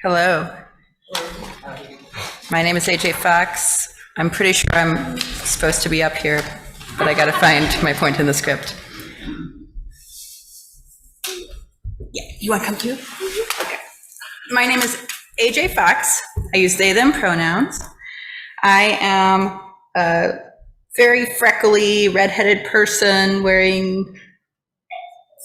Hello, my name is AJ Fox. I'm pretty sure I'm supposed to be up here, but I gotta find my point in the script. Yeah, you wanna come too? Okay. My name is AJ Fox. I use they, them pronouns. I am a very freckly, redheaded person wearing,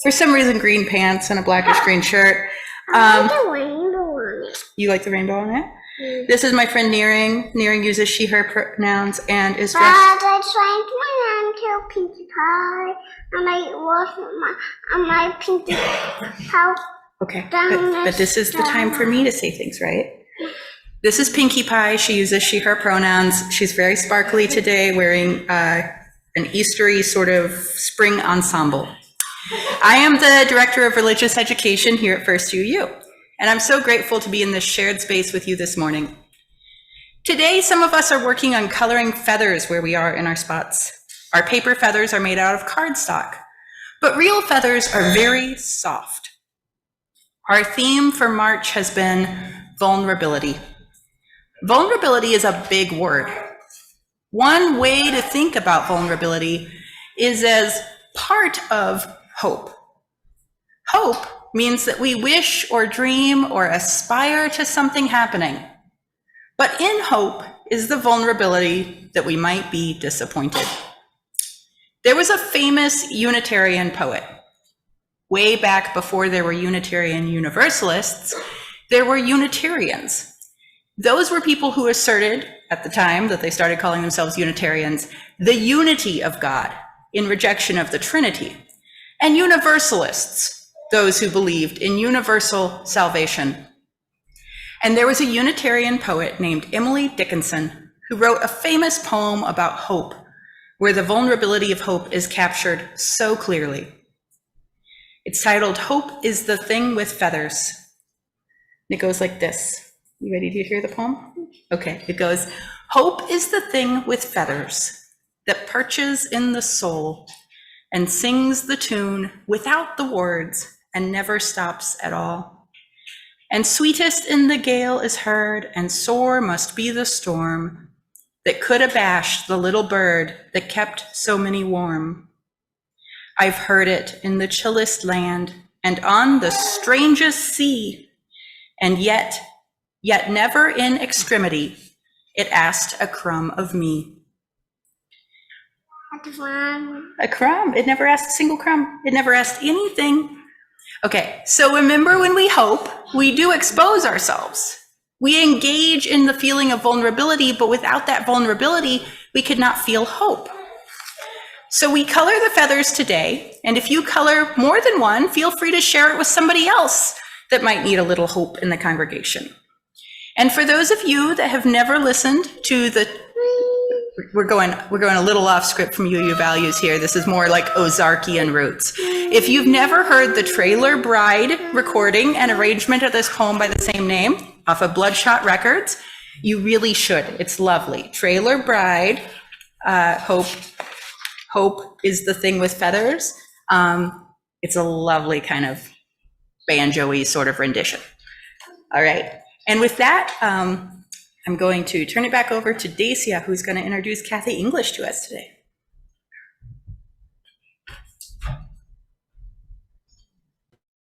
for some reason, green pants and a blackish green shirt. I like the rainbow on it. You like the rainbow on it? This is my friend Nearing. Nearing uses she, her pronouns and is But dressed. I changed my name to Pinkie Pie, and I Pinkie Pie. Okay, but this is the time for me to say things, right? This is Pinkie Pie. She uses she, her pronouns. She's very sparkly today, wearing an Eastery sort of spring ensemble. I am the Director of Religious Education here at First UU, and I'm so grateful to be in this shared space with you this morning. Today, some of us are working on coloring feathers where we are in our spots. Our paper feathers are made out of cardstock, but real feathers are very soft. Our theme for March has been vulnerability. Vulnerability is a big word. One way to think about vulnerability is as part of hope. Hope means that we wish or dream or aspire to something happening. But in hope is the vulnerability that we might be disappointed. There was a famous Unitarian poet. Way back before there were Unitarian Universalists, there were Unitarians. Those were people who asserted, at the time that they started calling themselves Unitarians, the unity of God in rejection of the Trinity. And Universalists, those who believed in universal salvation. And there was a Unitarian poet named Emily Dickinson who wrote a famous poem about hope, where the vulnerability of hope is captured so clearly. It's titled, "Hope is the Thing with Feathers." And it goes like this. You ready to hear the poem? Okay, it goes, "Hope is the thing with feathers that perches in the soul and sings the tune without the words and never stops at all. And sweetest in the gale is heard, and sore must be the storm that could abash the little bird that kept so many warm. I've heard it in the chillest land and on the strangest sea, and yet never in extremity it asked a crumb of me." A crumb. It never asked a single crumb. It never asked anything. Okay, so remember, when we hope, we do expose ourselves. We engage in the feeling of vulnerability, but without that vulnerability, we could not feel hope. So we color the feathers today, and if you color more than one, feel free to share it with somebody else that might need a little hope in the congregation. And for those of you that have never listened to the We're going a little off script from UU Values here. This is more like Ozarkian roots. If you've never heard the Trailer Bride recording and arrangement of this poem by the same name off of Bloodshot Records, you really should. It's lovely. Trailer Bride, Hope is the Thing with Feathers. It's a lovely kind of banjo-y sort of rendition. All right. And with that, I'm going to turn it back over to Dacia, who's going to introduce Kathy English to us today.